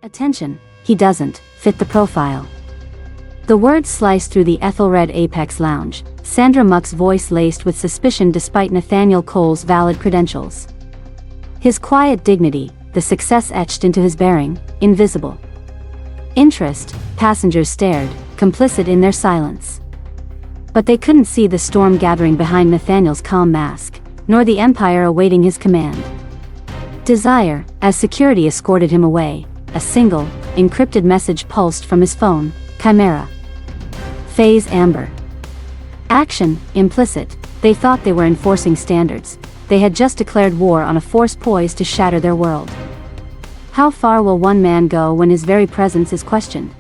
Attention, he doesn't fit the profile. The words sliced through the Ethelred Apex Lounge, Sandra Muck's voice laced with suspicion despite Nathaniel Cole's valid credentials. His quiet dignity, the success etched into his bearing, invisible. Interest, passengers stared, complicit in their silence. But they couldn't see the storm gathering behind Nathaniel's calm mask, nor the empire awaiting his command. Desire, as security escorted him away, a single, encrypted message pulsed from his phone, Chimera. Phase Amber. Action, implicit, they thought they were enforcing standards. They had just declared war on a force poised to shatter their world. How far will one man go when his very presence is questioned?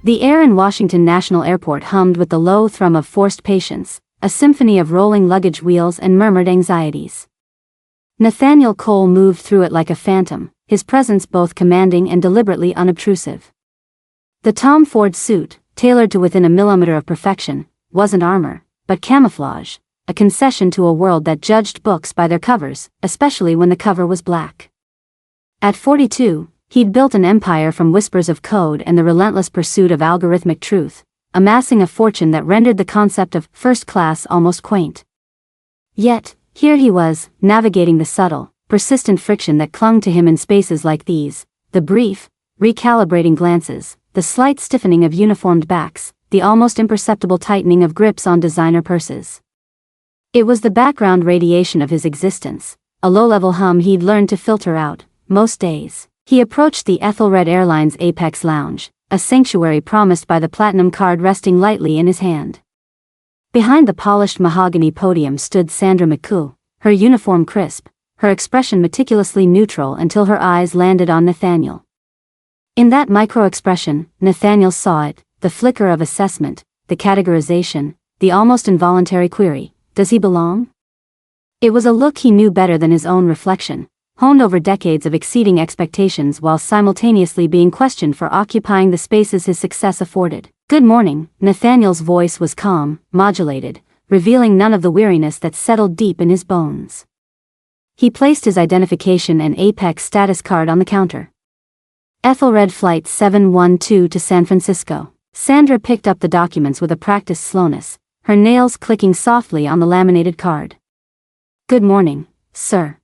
The air in Washington National Airport hummed with the low thrum of forced patience, a symphony of rolling luggage wheels and murmured anxieties. Nathaniel Cole moved through it like a phantom, his presence both commanding and deliberately unobtrusive. The Tom Ford suit, tailored to within a millimeter of perfection, wasn't armor, but camouflage, a concession to a world that judged books by their covers, especially when the cover was black. At 42, he'd built an empire from whispers of code and the relentless pursuit of algorithmic truth, amassing a fortune that rendered the concept of first class almost quaint. Yet, here he was, navigating the subtle, persistent friction that clung to him in spaces like these, the brief, recalibrating glances, the slight stiffening of uniformed backs, the almost imperceptible tightening of grips on designer purses. It was the background radiation of his existence, a low-level hum he'd learned to filter out, most days. He approached the Ethelred Airline's Apex Lounge, a sanctuary promised by the platinum card resting lightly in his hand. Behind the polished mahogany podium stood Sandra McCool, her uniform crisp, her expression meticulously neutral until her eyes landed on Nathaniel. In that micro-expression, Nathaniel saw it, the flicker of assessment, the categorization, the almost involuntary query, does he belong? It was a look he knew better than his own reflection, honed over decades of exceeding expectations while simultaneously being questioned for occupying the spaces his success afforded. Good morning, Nathaniel's voice was calm, modulated, revealing none of the weariness that settled deep in his bones. He placed his identification and Apex status card on the counter. Ethelred Flight 712 to San Francisco. Sandra picked up the documents with a practiced slowness, her nails clicking softly on the laminated card. Good morning, sir.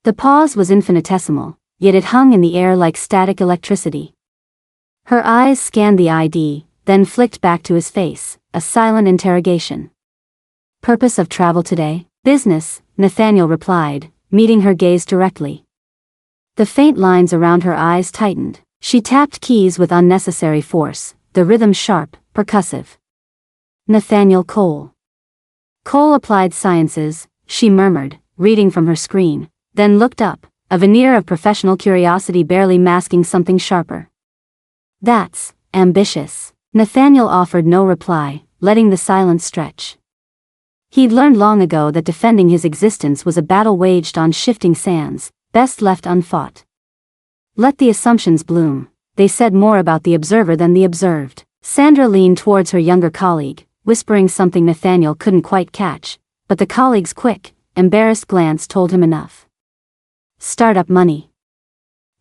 The pause was infinitesimal, yet it hung in the air like static electricity. Her eyes scanned the ID, then flicked back to his face, a silent interrogation. Purpose of travel today? Business, Nathaniel replied, meeting her gaze directly. The faint lines around her eyes tightened. She tapped keys with unnecessary force, the rhythm sharp, percussive. Nathaniel Cole. Cole Applied Sciences, she murmured, reading from her screen, then looked up, a veneer of professional curiosity barely masking something sharper. That's ambitious. Nathaniel offered no reply, letting the silence stretch. He'd learned long ago that defending his existence was a battle waged on shifting sands, best left unfought. Let the assumptions bloom, they said more about the observer than the observed. Sandra leaned towards her younger colleague, whispering something Nathaniel couldn't quite catch, but the colleague's quick, embarrassed glance told him enough. Startup money.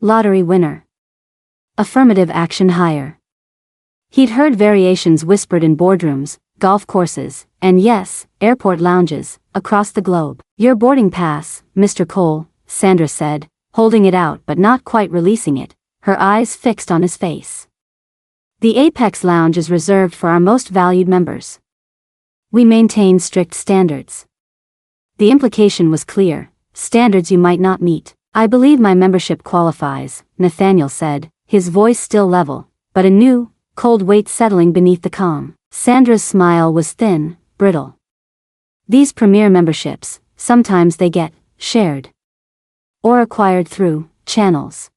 Lottery winner. Affirmative action hire. He'd heard variations whispered in boardrooms, golf courses, and yes, airport lounges, across the globe. Your boarding pass, Mr. Cole, Sandra said, holding it out but not quite releasing it, her eyes fixed on his face. The Apex Lounge is reserved for our most valued members. We maintain strict standards. The implication was clear, standards you might not meet. I believe my membership qualifies, Nathaniel said, his voice still level, but a new, cold weight settling beneath the calm. Sandra's smile was thin, brittle. These premier memberships, sometimes they get shared or acquired through channels.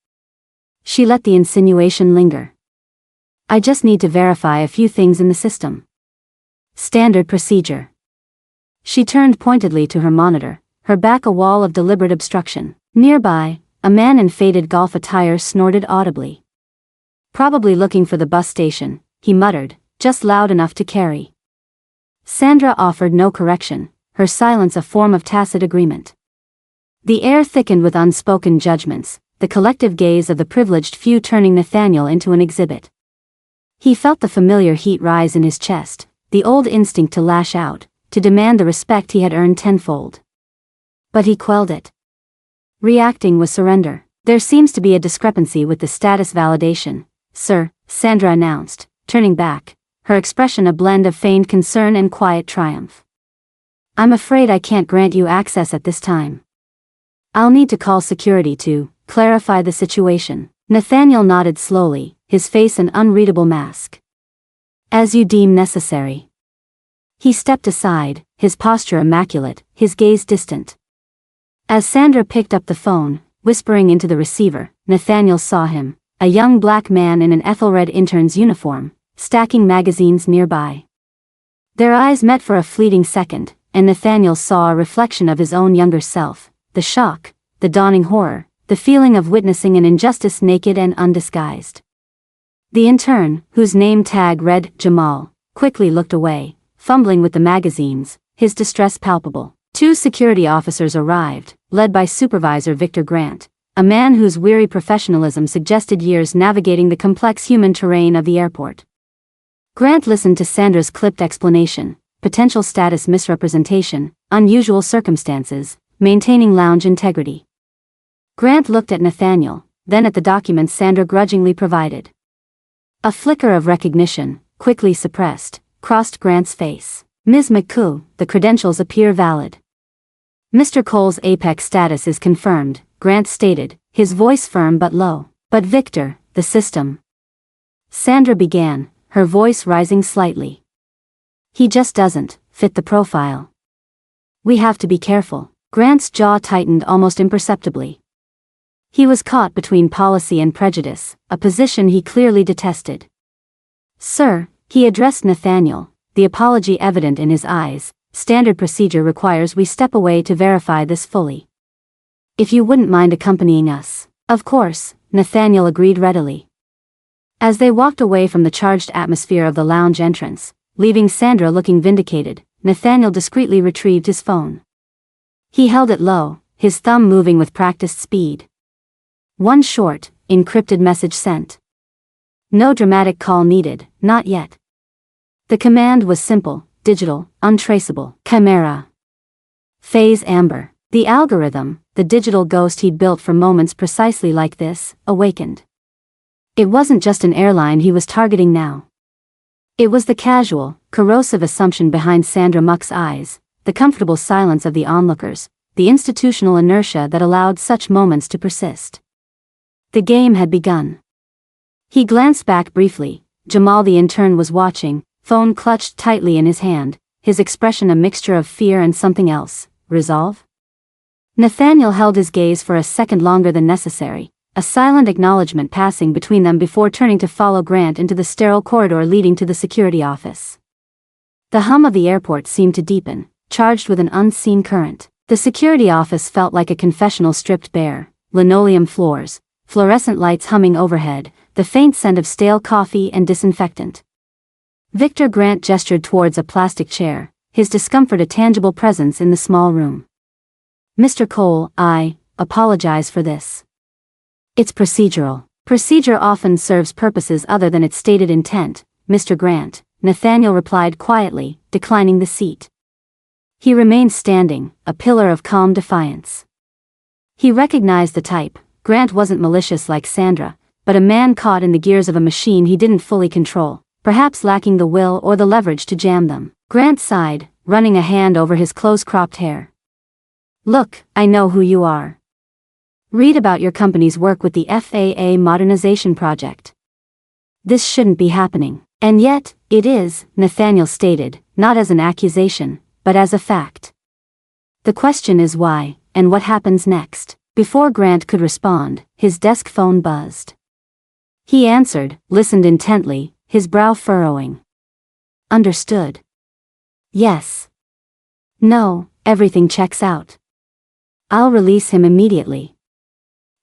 She let the insinuation linger. I just need to verify a few things in the system. Standard procedure. She turned pointedly to her monitor, her back a wall of deliberate obstruction. Nearby, a man in faded golf attire snorted audibly. Probably looking for the bus station, he muttered, just loud enough to carry. Sandra offered no correction, her silence a form of tacit agreement. The air thickened with unspoken judgments, the collective gaze of the privileged few turning Nathaniel into an exhibit. He felt the familiar heat rise in his chest, the old instinct to lash out, to demand the respect he had earned tenfold. But he quelled it. Reacting was surrender. "There seems to be a discrepancy with the status validation, sir," Sandra announced, turning back, her expression a blend of feigned concern and quiet triumph. "I'm afraid I can't grant you access at this time. I'll need to call security to clarify the situation." Nathaniel nodded slowly, his face an unreadable mask. "As you deem necessary." He stepped aside, his posture immaculate, his gaze distant. As Sandra picked up the phone, whispering into the receiver, Nathaniel saw him, a young black man in an Ethelred intern's uniform, stacking magazines nearby. Their eyes met for a fleeting second, and Nathaniel saw a reflection of his own younger self, the shock, the dawning horror, the feeling of witnessing an injustice naked and undisguised. The intern, whose name tag read Jamal, quickly looked away, fumbling with the magazines, his distress palpable. 2 security officers arrived, led by Supervisor Victor Grant, a man whose weary professionalism suggested years navigating the complex human terrain of the airport. Grant listened to Sandra's clipped explanation: potential status misrepresentation, unusual circumstances, maintaining lounge integrity. Grant looked at Nathaniel, then at the documents Sandra grudgingly provided. A flicker of recognition, quickly suppressed, crossed Grant's face. "Ms. McCoo, the credentials appear valid. Mr. Cole's Apex status is confirmed," Grant stated, his voice firm but low. "But Victor, the system," Sandra began, her voice rising slightly. "He just doesn't fit the profile. We have to be careful." Grant's jaw tightened almost imperceptibly. He was caught between policy and prejudice, a position he clearly detested. "Sir," he addressed Nathaniel, the apology evident in his eyes, "standard procedure requires we step away to verify this fully. If you wouldn't mind accompanying us." "Of course," Nathaniel agreed readily. As they walked away from the charged atmosphere of the lounge entrance, leaving Sandra looking vindicated, Nathaniel discreetly retrieved his phone. He held it low, his thumb moving with practiced speed. One short, encrypted message sent. No dramatic call needed, not yet. The command was simple, digital, untraceable. Chimera. Phase Amber. The algorithm, the digital ghost he'd built for moments precisely like this, awakened. It wasn't just an airline he was targeting now. It was the casual, corrosive assumption behind Sandra Muck's eyes, the comfortable silence of the onlookers, the institutional inertia that allowed such moments to persist. The game had begun. He glanced back briefly. Jamal the intern was watching, phone clutched tightly in his hand, his expression a mixture of fear and something else, resolve. Nathaniel held his gaze for a second longer than necessary, a silent acknowledgement passing between them before turning to follow Grant into the sterile corridor leading to the security office. The hum of the airport seemed to deepen, charged with an unseen current. The security office felt like a confessional stripped bare, linoleum floors, fluorescent lights humming overhead, the faint scent of stale coffee and disinfectant. Victor Grant gestured towards a plastic chair, his discomfort a tangible presence in the small room. "Mr. Cole, I apologize for this. It's procedural." "Procedure often serves purposes other than its stated intent, Mr. Grant," Nathaniel replied quietly, declining the seat. He remained standing, a pillar of calm defiance. He recognized the type. Grant wasn't malicious like Sandra, but a man caught in the gears of a machine he didn't fully control, perhaps lacking the will or the leverage to jam them. Grant sighed, running a hand over his close-cropped hair. "Look, I know who you are. Read about your company's work with the FAA modernization project. This shouldn't be happening. And yet, it is," Nathaniel stated, not as an accusation, but as a fact. "The question is why, and what happens next?" Before Grant could respond, his desk phone buzzed. He answered, listened intently, his brow furrowing. "Understood. Yes. No, everything checks out. I'll release him immediately."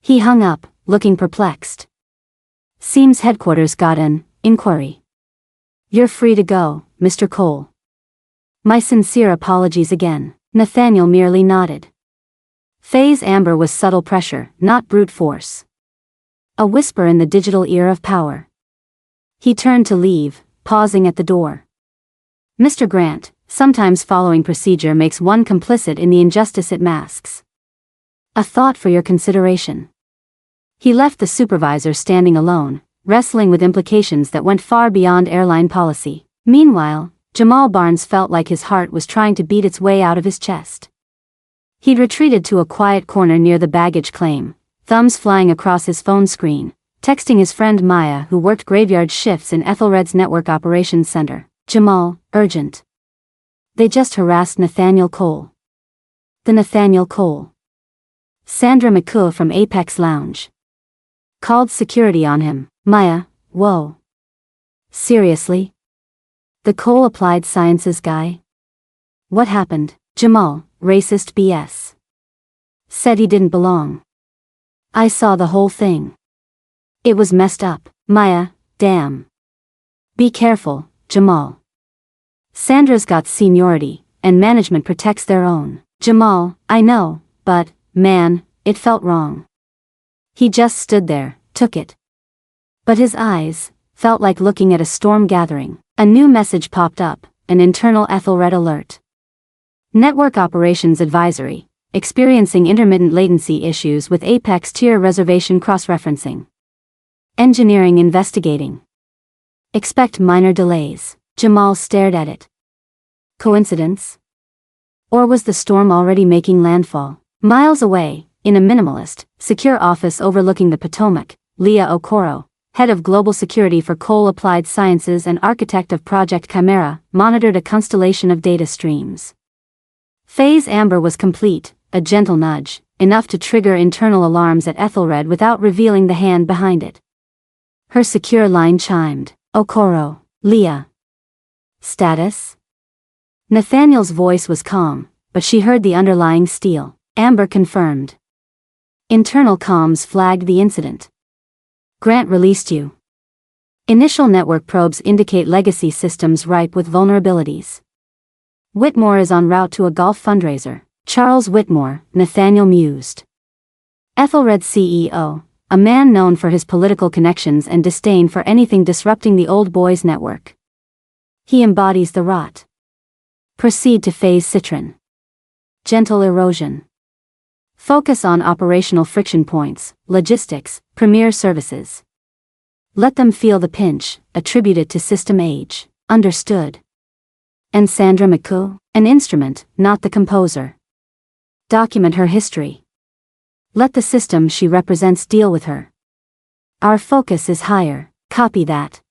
He hung up, looking perplexed. "Seems headquarters got an inquiry. You're free to go, Mr. Cole. My sincere apologies again." Nathaniel merely nodded. Phase Amber was subtle pressure, not brute force. A whisper in the digital ear of power. He turned to leave, pausing at the door. Mr. Grant, sometimes following procedure makes one complicit in the injustice it masks. A thought for your consideration. He left the supervisor standing alone, wrestling with implications that went far beyond airline policy. Meanwhile, Jamal Barnes felt like his heart was trying to beat its way out of his chest. He'd retreated to a quiet corner near the baggage claim, thumbs flying across his phone screen, texting his friend Maya, who worked graveyard shifts in Ethelred's network operations center. Jamal, urgent. They just harassed Nathaniel Cole. The Nathaniel Cole. Sandra McCool from Apex Lounge. Called security on him. Maya, whoa. Seriously? The Cole Applied Sciences guy? What happened? Jamal, racist BS. Said he didn't belong. I saw the whole thing. It was messed up. Maya, damn. Be careful, Jamal. Sandra's got seniority, and management protects their own. Jamal, I know, but, man, it felt wrong. He just stood there, took it. But his eyes felt like looking at a storm gathering. A new message popped up, an internal Ethelred alert. Network Operations Advisory, experiencing intermittent latency issues with Apex tier reservation cross-referencing. Engineering investigating. Expect minor delays. Jamal stared at it. Coincidence? Or was the storm already making landfall? Miles away, in a minimalist, secure office overlooking the Potomac, Leah Okoro, head of global security for Cole Applied Sciences and architect of Project Chimera, monitored a constellation of data streams. Phase Amber was complete, a gentle nudge, enough to trigger internal alarms at Ethelred without revealing the hand behind it. Her secure line chimed. Okoro, Leah. Status? Nathaniel's voice was calm, but she heard the underlying steel. Amber confirmed. Internal comms flagged the incident. Grant released you. Initial network probes indicate legacy systems ripe with vulnerabilities. Whitmore is en route to a golf fundraiser. Charles Whitmore, Nathaniel mused. Ethelred CEO, a man known for his political connections and disdain for anything disrupting the old boys network. He embodies the rot. Proceed to phase Citron. Gentle erosion. Focus on operational friction points, logistics, premier services. Let them feel the pinch, attribute it to system age. Understood. And Sandra McCool? An instrument, not the composer. Document her history. Let the system she represents deal with her. Our focus is higher. Copy that.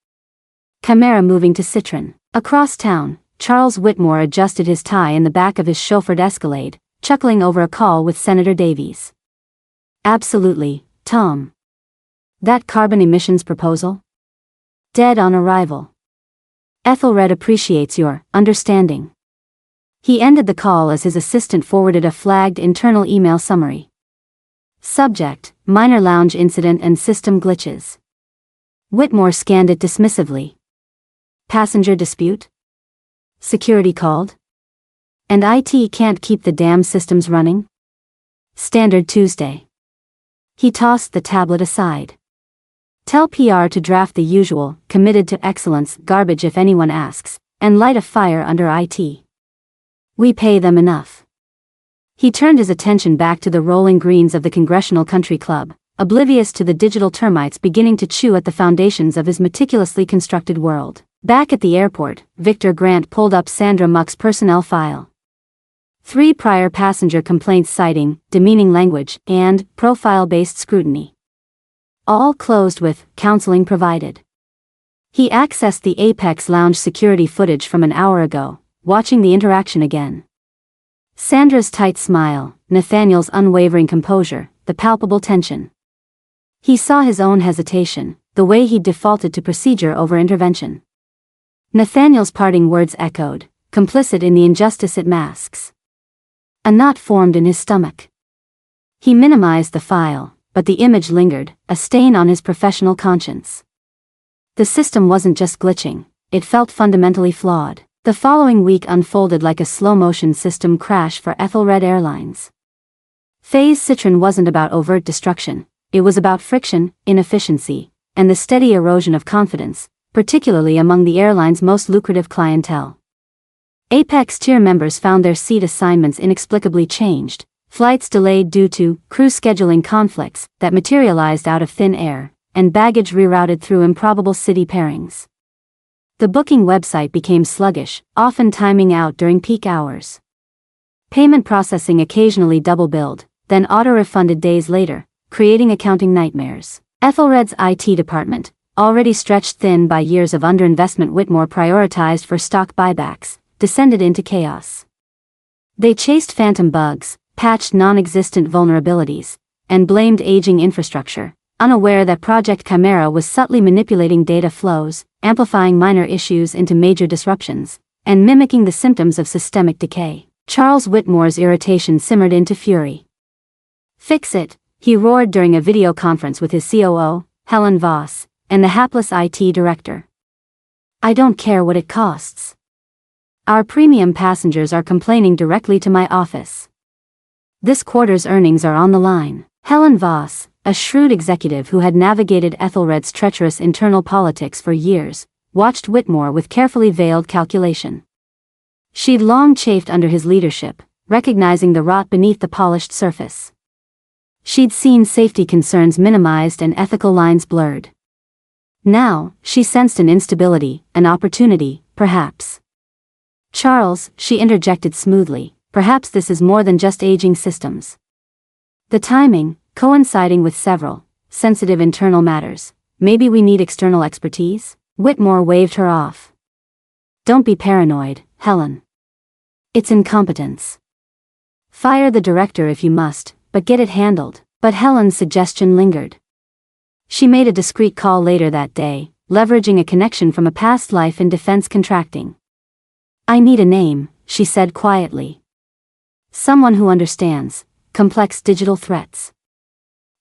Chimera moving to Citron. Across town, Charles Whitmore adjusted his tie in the back of his chauffeured Escalade, chuckling over a call with Senator Davies. Absolutely, Tom. That carbon emissions proposal? Dead on arrival. Ethelred appreciates your understanding. He ended the call as his assistant forwarded a flagged internal email summary. Subject, minor lounge incident and system glitches. Whitmore scanned it dismissively. Passenger dispute? Security called? And IT can't keep the damn systems running? Standard Tuesday. He tossed the tablet aside. Tell PR to draft the usual, committed to excellence, garbage if anyone asks, and light a fire under IT. We pay them enough. He turned his attention back to the rolling greens of the Congressional Country Club, oblivious to the digital termites beginning to chew at the foundations of his meticulously constructed world. Back at the airport, Victor Grant pulled up Sandra Muck's personnel file. 3 prior passenger complaints citing demeaning language and profile-based scrutiny. All closed with counseling provided. He accessed the Apex Lounge security footage from an hour ago, watching the interaction again. Sandra's tight smile, Nathaniel's unwavering composure, the palpable tension. He saw his own hesitation, the way he'd defaulted to procedure over intervention. Nathaniel's parting words echoed, complicit in the injustice it masks. A knot formed in his stomach. He minimized the file, but the image lingered, a stain on his professional conscience. The system wasn't just glitching, it felt fundamentally flawed. The following week unfolded like a slow-motion system crash for Ethelred Airlines. Phase Citron wasn't about overt destruction, it was about friction, inefficiency, and the steady erosion of confidence, particularly among the airline's most lucrative clientele. Apex tier members found their seat assignments inexplicably changed, flights delayed due to crew scheduling conflicts that materialized out of thin air, and baggage rerouted through improbable city pairings. The booking website became sluggish, often timing out during peak hours. Payment processing occasionally double-billed, then auto-refunded days later, creating accounting nightmares. Ethelred's IT department, already stretched thin by years of underinvestment Whitmore prioritized for stock buybacks, descended into chaos. They chased phantom bugs, patched non-existent vulnerabilities, and blamed aging infrastructure, unaware that Project Chimera was subtly manipulating data flows, amplifying minor issues into major disruptions, and mimicking the symptoms of systemic decay. Charles Whitmore's irritation simmered into fury. "Fix it," he roared during a video conference with his COO, Helen Voss, and the hapless IT director. "I don't care what it costs. Our premium passengers are complaining directly to my office. This quarter's earnings are on the line." Helen Voss, a shrewd executive who had navigated Ethelred's treacherous internal politics for years, watched Whitmore with carefully veiled calculation. She'd long chafed under his leadership, recognizing the rot beneath the polished surface. She'd seen safety concerns minimized and ethical lines blurred. Now, she sensed an instability, an opportunity, perhaps. "Charles," she interjected smoothly, "perhaps this is more than just aging systems. The timing, coinciding with several sensitive internal matters. Maybe we need external expertise?" Whitmore waved her off. "Don't be paranoid, Helen. It's incompetence. Fire the director if you must, but get it handled." But Helen's suggestion lingered. She made a discreet call later that day, leveraging a connection from a past life in defense contracting. "I need a name," she said quietly. "Someone who understands complex digital threats.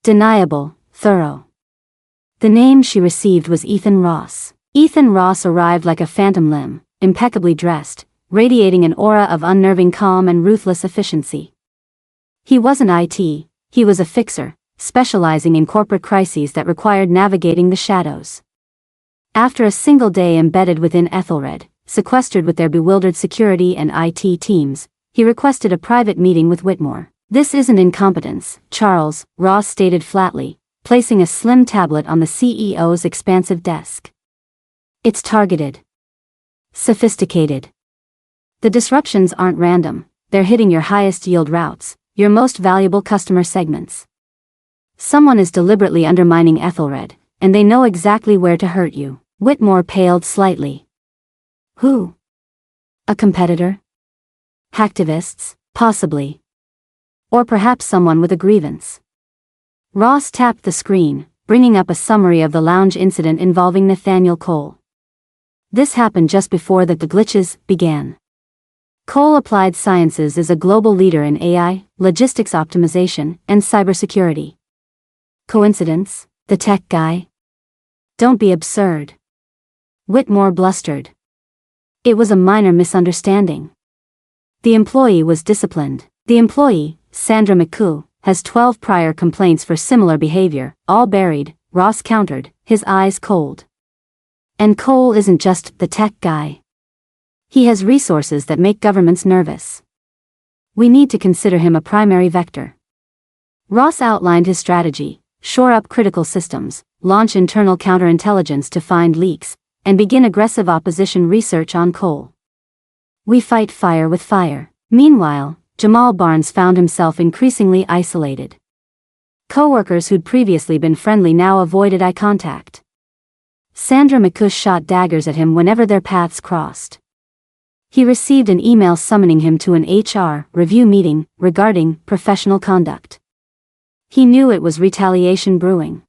Deniable, thorough." The name she received was Ethan Ross. Ethan Ross arrived like a phantom limb, impeccably dressed, radiating an aura of unnerving calm and ruthless efficiency. He wasn't IT, he was a fixer, specializing in corporate crises that required navigating the shadows. After a single day embedded within Ethelred, sequestered with their bewildered security and IT teams, he requested a private meeting with Whitmore. "This isn't incompetence, Charles," Ross stated flatly, placing a slim tablet on the CEO's expansive desk. "It's targeted. Sophisticated. The disruptions aren't random, they're hitting your highest yield routes, your most valuable customer segments. Someone is deliberately undermining Ethelred, and they know exactly where to hurt you." Whitmore paled slightly. "Who? A competitor? Hacktivists, possibly. Or perhaps someone with a grievance." Ross tapped the screen, bringing up a summary of the lounge incident involving Nathaniel Cole. This happened just before the glitches began. Cole Applied Sciences is a global leader in AI, logistics optimization, and cybersecurity. Coincidence? The tech guy? Don't be absurd. Whitmore blustered. It was a minor misunderstanding. The employee was disciplined. The employee, Sandra McCoo, has 12 prior complaints for similar behavior, all buried, Ross countered, his eyes cold. And Cole isn't just the tech guy. He has resources that make governments nervous. We need to consider him a primary vector. Ross outlined his strategy: shore up critical systems, launch internal counterintelligence to find leaks, and begin aggressive opposition research on Cole. We fight fire with fire. Meanwhile, Jamal Barnes found himself increasingly isolated. Coworkers who'd previously been friendly now avoided eye contact. Sandra McCoo shot daggers at him whenever their paths crossed. He received an email summoning him to an HR review meeting regarding professional conduct. He knew it was retaliation brewing.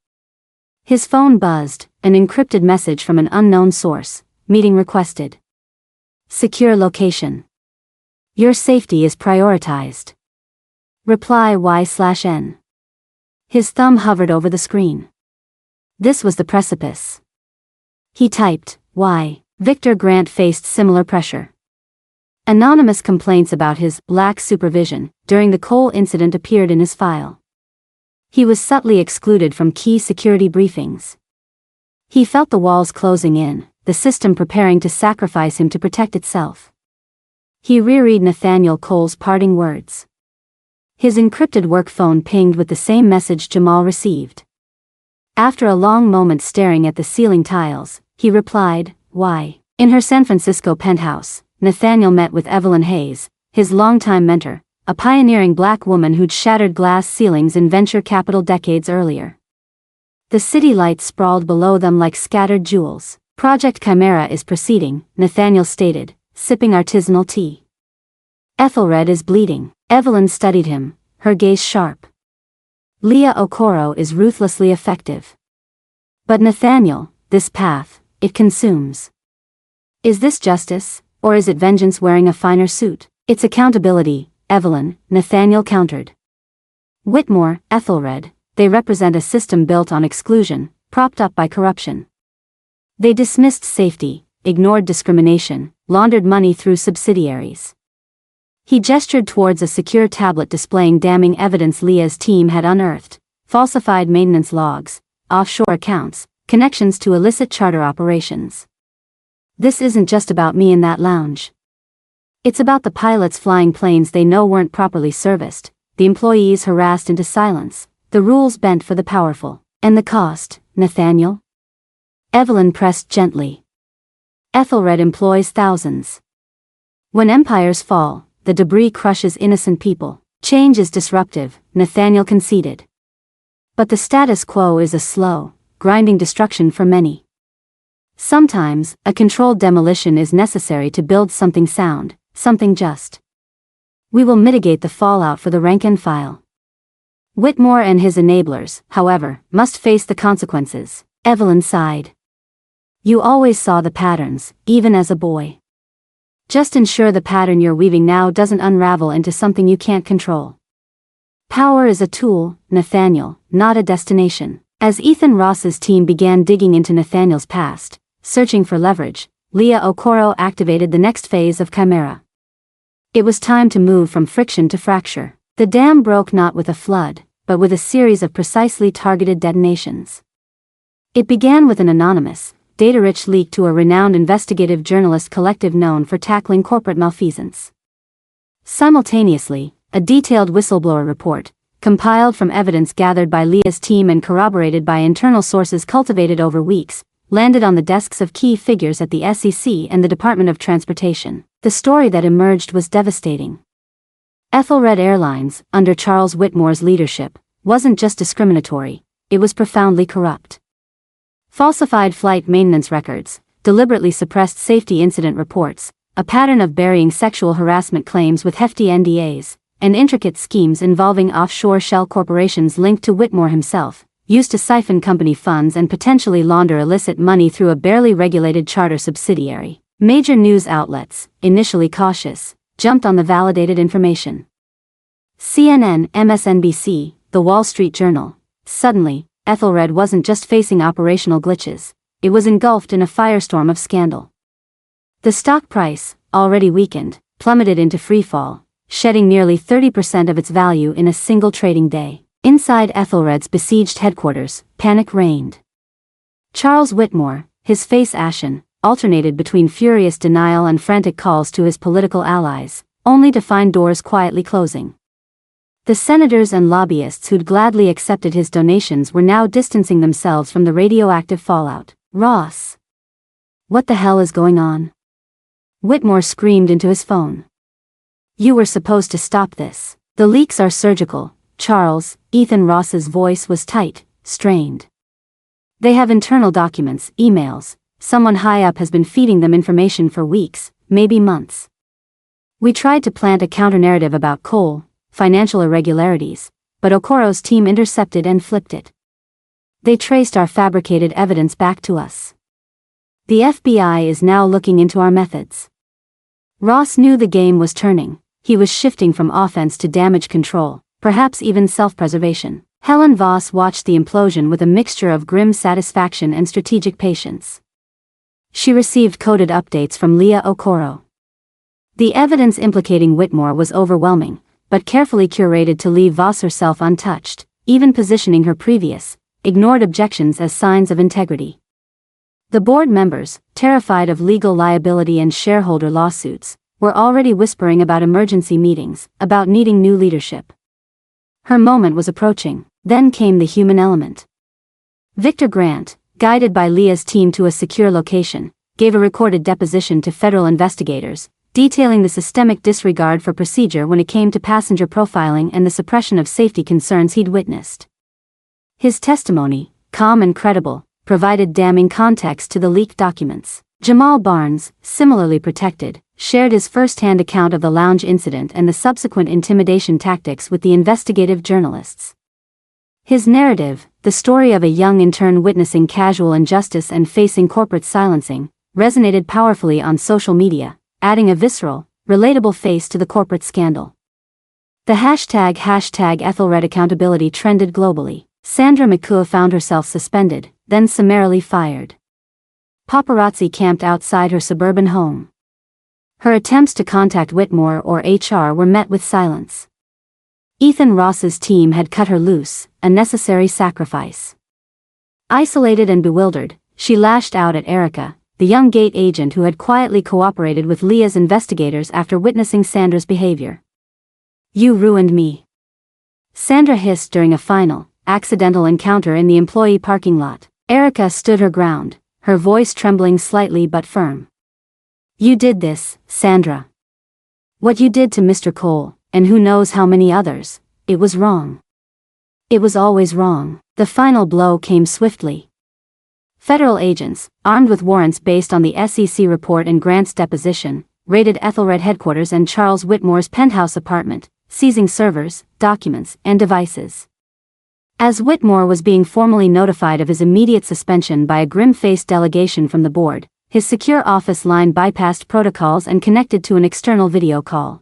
His phone buzzed, an encrypted message from an unknown source: meeting requested. Secure location. Your safety is prioritized. Reply Y/N. His thumb hovered over the screen. This was the precipice. He typed, Y. Victor Grant faced similar pressure. Anonymous complaints about his lax supervision during the Cole incident appeared in his file. He was subtly excluded from key security briefings. He felt the walls closing in, the system preparing to sacrifice him to protect itself. He reread Nathaniel Cole's parting words. His encrypted work phone pinged with the same message Jamal received. After a long moment staring at the ceiling tiles, he replied, "Why?" In her San Francisco penthouse, Nathaniel met with Evelyn Hayes, his longtime mentor, a pioneering black woman who'd shattered glass ceilings in venture capital decades earlier. The city lights sprawled below them like scattered jewels. "Project Chimera is proceeding," Nathaniel stated, sipping artisanal tea. "Ethelred is bleeding." Evelyn studied him, her gaze sharp. "Leah Okoro is ruthlessly effective. But Nathaniel, this path, it consumes. Is this justice, or is it vengeance wearing a finer suit?" "It's accountability, Evelyn," Nathaniel countered. "Whitmore, Ethelred, they represent a system built on exclusion, propped up by corruption. They dismissed safety, ignored discrimination, laundered money through subsidiaries." He gestured towards a secure tablet displaying damning evidence Leah's team had unearthed: falsified maintenance logs, offshore accounts, connections to illicit charter operations. "This isn't just about me in that lounge. It's about the pilots flying planes they know weren't properly serviced, the employees harassed into silence, the rules bent for the powerful. And the cost, Nathaniel?" Evelyn pressed gently. "Ethelred employs thousands. When empires fall, the debris crushes innocent people. Change is disruptive," Nathaniel conceded. "But the status quo is a slow, grinding destruction for many. Sometimes, a controlled demolition is necessary to build something sound, something just. We will mitigate the fallout for the rank and file. Whitmore and his enablers, however, must face the consequences." Evelyn sighed. "You always saw the patterns, even as a boy. Just ensure the pattern you're weaving now doesn't unravel into something you can't control. Power is a tool, Nathaniel, not a destination." As Ethan Ross's team began digging into Nathaniel's past, searching for leverage, Leah Okoro activated the next phase of Chimera. It was time to move from friction to fracture. The dam broke not with a flood, but with a series of precisely targeted detonations. It began with an anonymous, data-rich leak to a renowned investigative journalist collective known for tackling corporate malfeasance. Simultaneously, a detailed whistleblower report, compiled from evidence gathered by Leah's team and corroborated by internal sources cultivated over weeks, landed on the desks of key figures at the SEC and the Department of Transportation. The story that emerged was devastating. Ethelred Airlines, under Charles Whitmore's leadership, wasn't just discriminatory, it was profoundly corrupt. Falsified flight maintenance records, deliberately suppressed safety incident reports, a pattern of burying sexual harassment claims with hefty NDAs, and intricate schemes involving offshore shell corporations linked to Whitmore himself, used to siphon company funds and potentially launder illicit money through a barely regulated charter subsidiary. Major news outlets, initially cautious, jumped on the validated information. CNN, MSNBC, The Wall Street Journal. Suddenly, Ethelred wasn't just facing operational glitches, it was engulfed in a firestorm of scandal. The stock price, already weakened, plummeted into freefall, shedding nearly 30% of its value in a single trading day. Inside Ethelred's besieged headquarters, panic reigned. Charles Whitmore, his face ashen, alternated between furious denial and frantic calls to his political allies, only to find doors quietly closing. The senators and lobbyists who'd gladly accepted his donations were now distancing themselves from the radioactive fallout. "Ross! What the hell is going on?" Whitmore screamed into his phone. "You were supposed to stop this. The leaks are surgical, Charles." Ethan Ross's voice was tight, strained. "They have internal documents, emails. Someone high up has been feeding them information for weeks, maybe months. We tried to plant a counter-narrative about Cole, financial irregularities, but Okoro's team intercepted and flipped it. They traced our fabricated evidence back to us. The FBI is now looking into our methods." Ross knew the game was turning. He was shifting from offense to damage control, perhaps even self-preservation. Helen Voss watched the implosion with a mixture of grim satisfaction and strategic patience. She received coded updates from Leah Okoro. The evidence implicating Whitmore was overwhelming, but carefully curated to leave Voss herself untouched. even positioning her previous, ignored objections as signs of integrity. The board members, terrified of legal liability and shareholder lawsuits, were already whispering about emergency meetings, about needing new leadership. Her moment was approaching. Then came the human element. Victor Grant, guided by Leah's team to a secure location, gave a recorded deposition to federal investigators, detailing the systemic disregard for procedure when it came to passenger profiling and the suppression of safety concerns he'd witnessed. His testimony, calm and credible, provided damning context to the leaked documents. Jamal Barnes, similarly protected, shared his first-hand account of the lounge incident and the subsequent intimidation tactics with the investigative journalists. His narrative, the story of a young intern witnessing casual injustice and facing corporate silencing, resonated powerfully on social media, adding a visceral, relatable face to the corporate scandal. The hashtag Ethelred accountability trended globally. Sandra McCool found herself suspended, then summarily fired. Paparazzi camped outside her suburban home. Her attempts to contact Whitmore or HR were met with silence. Ethan Ross's team had cut her loose, a necessary sacrifice. Isolated and bewildered, she lashed out at Erica, the young gate agent who had quietly cooperated with Leah's investigators after witnessing Sandra's behavior. "You ruined me," Sandra hissed during a final, accidental encounter in the employee parking lot. Erica stood her ground, her voice trembling slightly but firm. "You did this, Sandra. What you did to Mr. Cole, and who knows how many others, it was wrong. It was always wrong." The final blow came swiftly. Federal agents, armed with warrants based on the SEC report and Grant's deposition, raided Ethelred headquarters and Charles Whitmore's penthouse apartment, seizing servers, documents, and devices. As Whitmore was being formally notified of his immediate suspension by a grim-faced delegation from the board, his secure office line bypassed protocols and connected to an external video call.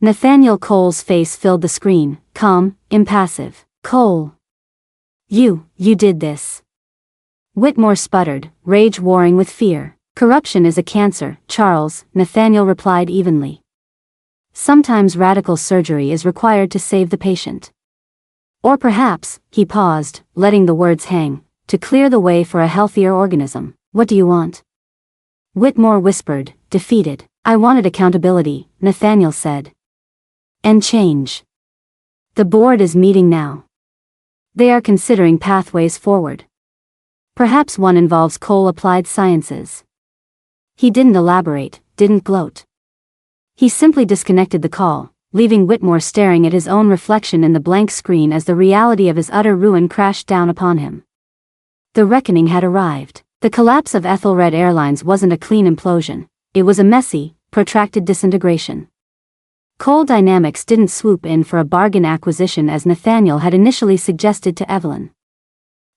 Nathaniel Cole's face filled the screen, calm, impassive. "Cole. You did this." Whitmore sputtered, rage warring with fear. "Corruption is a cancer, Charles," Nathaniel replied evenly. "Sometimes radical surgery is required to save the patient. Or perhaps," he paused, letting the words hang, "to clear the way for a healthier organism. What do you want?" Whitmore whispered, defeated. "I wanted accountability," Nathaniel said. "And change. The board is meeting now. They are considering pathways forward. Perhaps one involves Cole Applied Sciences." He didn't elaborate, didn't gloat. He simply disconnected the call, leaving Whitmore staring at his own reflection in the blank screen as the reality of his utter ruin crashed down upon him. The reckoning had arrived. The collapse of Ethelred Airlines wasn't a clean implosion, it was a messy, protracted disintegration. Cole Dynamics didn't swoop in for a bargain acquisition as Nathaniel had initially suggested to Evelyn.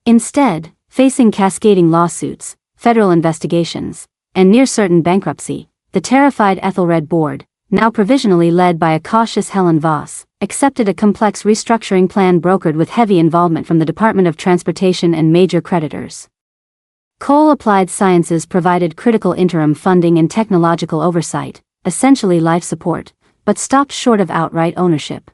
Instead, facing cascading lawsuits, federal investigations, and near-certain bankruptcy, the terrified Ethelred board, now provisionally led by a cautious Helen Voss, accepted a complex restructuring plan brokered with heavy involvement from the Department of Transportation and major creditors. Cole Applied Sciences provided critical interim funding and technological oversight, essentially life support, but stopped short of outright ownership.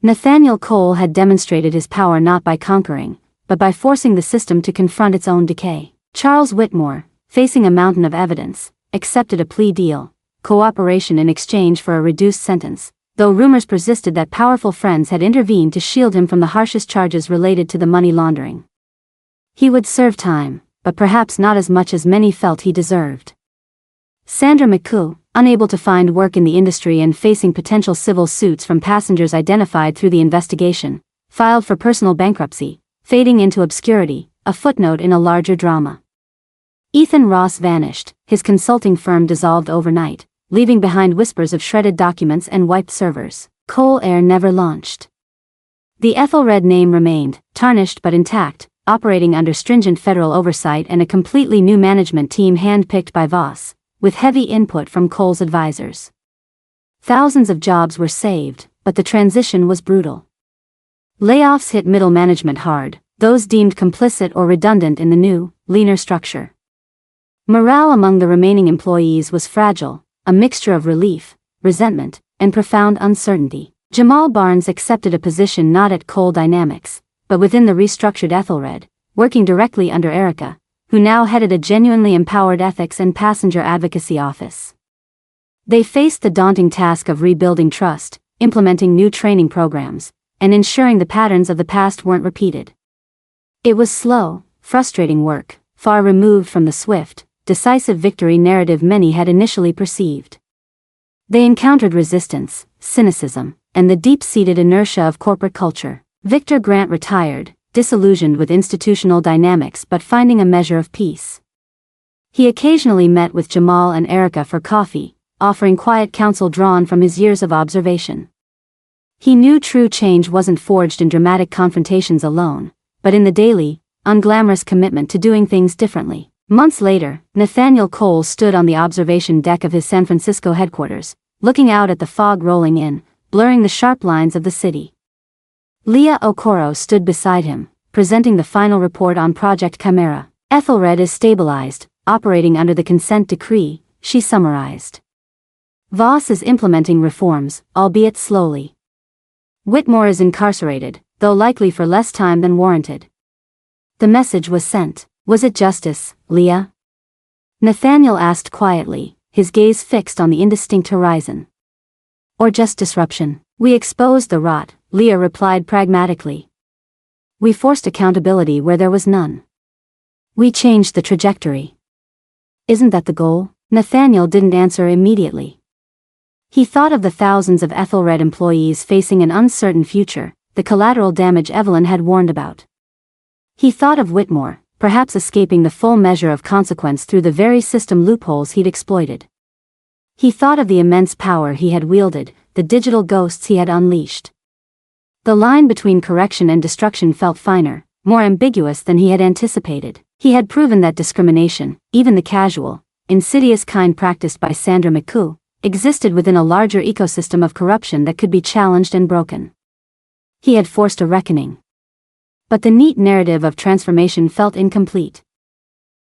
Nathaniel Cole had demonstrated his power not by conquering, but by forcing the system to confront its own decay. Charles Whitmore, facing a mountain of evidence, accepted a plea deal, cooperation in exchange for a reduced sentence, though rumors persisted that powerful friends had intervened to shield him from the harshest charges related to the money laundering. He would serve time, but perhaps not as much as many felt he deserved. Sandra McCool, unable to find work in the industry and facing potential civil suits from passengers identified through the investigation, filed for personal bankruptcy, fading into obscurity, a footnote in a larger drama. Ethan Ross vanished, his consulting firm dissolved overnight, leaving behind whispers of shredded documents and wiped servers. Cole Air never launched. The Ethelred name remained, tarnished but intact, operating under stringent federal oversight and a completely new management team hand-picked by Voss, with heavy input from Cole's advisors. Thousands of jobs were saved, but the transition was brutal. Layoffs hit middle management hard, those deemed complicit or redundant in the new, leaner structure. Morale among the remaining employees was fragile, a mixture of relief, resentment, and profound uncertainty. Jamal Barnes accepted a position not at Cole Dynamics, but within the restructured Ethelred, working directly under Erica, who now headed a genuinely empowered ethics and passenger advocacy office. They faced the daunting task of rebuilding trust, implementing new training programs, and ensuring the patterns of the past weren't repeated. It was slow, frustrating work, far removed from the swift, decisive victory narrative many had initially perceived. They encountered resistance, cynicism, and the deep-seated inertia of corporate culture. Victor Grant retired, disillusioned with institutional dynamics but finding a measure of peace. He occasionally met with Jamal and Erica for coffee, offering quiet counsel drawn from his years of observation. He knew true change wasn't forged in dramatic confrontations alone, but in the daily, unglamorous commitment to doing things differently. Months later, Nathaniel Cole stood on the observation deck of his San Francisco headquarters, looking out at the fog rolling in, blurring the sharp lines of the city. Leah Okoro stood beside him, presenting the final report on Project Chimera. Ethelred is stabilized, operating under the consent decree, she summarized. Voss is implementing reforms, albeit slowly. Whitmore is incarcerated, though likely for less time than warranted. The message was sent. Was it justice, Leah? Nathaniel asked quietly, his gaze fixed on the indistinct horizon. Or just disruption? We exposed the rot, Leah replied pragmatically. We forced accountability where there was none. We changed the trajectory. Isn't that the goal? Nathaniel didn't answer immediately. He thought of the thousands of Ethelred employees facing an uncertain future, the collateral damage Evelyn had warned about. He thought of Whitmore, perhaps escaping the full measure of consequence through the very system loopholes he'd exploited. He thought of the immense power he had wielded, the digital ghosts he had unleashed. The line between correction and destruction felt finer, more ambiguous than he had anticipated. He had proven that discrimination, even the casual, insidious kind practiced by Sandra McCoo, existed within a larger ecosystem of corruption that could be challenged and broken. He had forced a reckoning. But the neat narrative of transformation felt incomplete.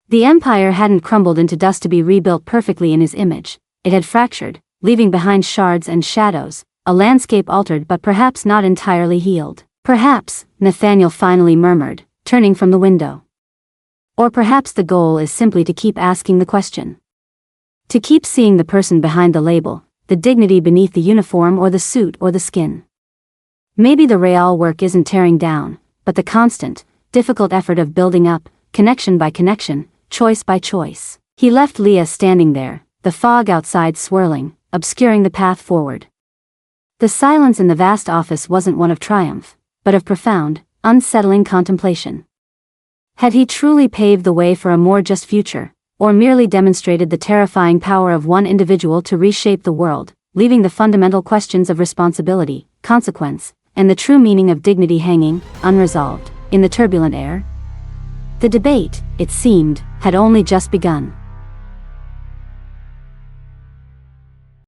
The empire hadn't crumbled into dust to be rebuilt perfectly in his image, it had fractured, leaving behind shards and shadows, a landscape altered but perhaps not entirely healed. Perhaps, Nathaniel finally murmured, turning from the window. Or perhaps the goal is simply to keep asking the question. To keep seeing the person behind the label, the dignity beneath the uniform or the suit or the skin. Maybe the real work isn't tearing down, but the constant, difficult effort of building up, connection by connection, choice by choice. He left Leah standing there, the fog outside swirling, obscuring the path forward. The silence in the vast office wasn't one of triumph, but of profound, unsettling contemplation. Had he truly paved the way for a more just future, or merely demonstrated the terrifying power of one individual to reshape the world, leaving the fundamental questions of responsibility, consequence, and the true meaning of dignity hanging, unresolved, in the turbulent air? The debate, it seemed, had only just begun.